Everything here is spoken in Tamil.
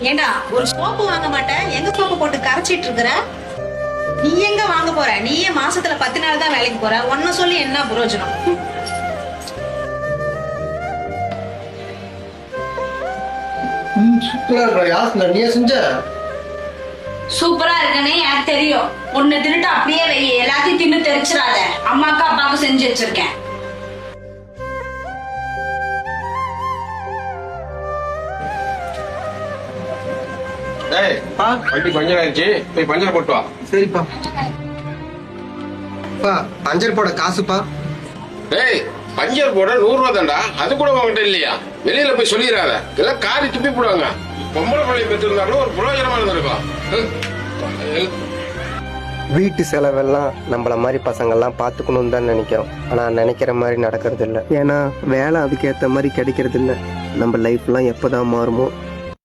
ஏண்டா ஒரு சோப்பு வாங்க மாட்டேன், எங்க சோப்பு போட்டு கரைச்சிட்டு இருக்கிற? நீ எங்க வாங்க போற? நீயே மாசத்துல 10 நாள் தான் வேலைக்கு போற, ஒன்ன சொல்லி என்ன பிரயோஜனம்? சூப்பரா இருக்கா யாஸ்னா, நீயே செஞ்ச? சூப்பரா இருக்குன்னு எனக்கு தெரியும். உன்னை தின்னுட்டு அப்படியே வை, எல்லாத்தையும் தின்னு தெரிச்சிடாத. அம்மாக்கு அப்பாவுக்கு செஞ்சு வச்சிருக்கேன். டேய் வண்டி பஞ்சர் ஆயிடுச்சு, போய் பஞ்சர் போட்டு வா. சரிப்பா. பா பஞ்சர் போட காசுப்பா. டேய் பஞ்சர் போட 100 ரூபா தான்டா, அது கூட உங்ககிட்ட இல்லையா? வெளியில போய் சொல்லிடாத, எல்லாம் காரி துப்பி போடுவாங்க. பொம்பளை பிள்ளை பெற்றிருந்தாலும் ஒரு பிரயோஜனமா இருந்திருக்கும். வீட்டு செலவெல்லாம் நம்மள மாதிரி பசங்கள்லாம் பார்த்துக்கணும்னு தான் நினைக்கிறோம். ஆனால் நினைக்கிற மாதிரி நடக்கிறது இல்லை. ஏன்னா வேலை அதுக்கேற்ற மாதிரி கிடைக்கிறது இல்லை. நம்ம லைஃப்லாம் எப்போ தான் மாறுமோ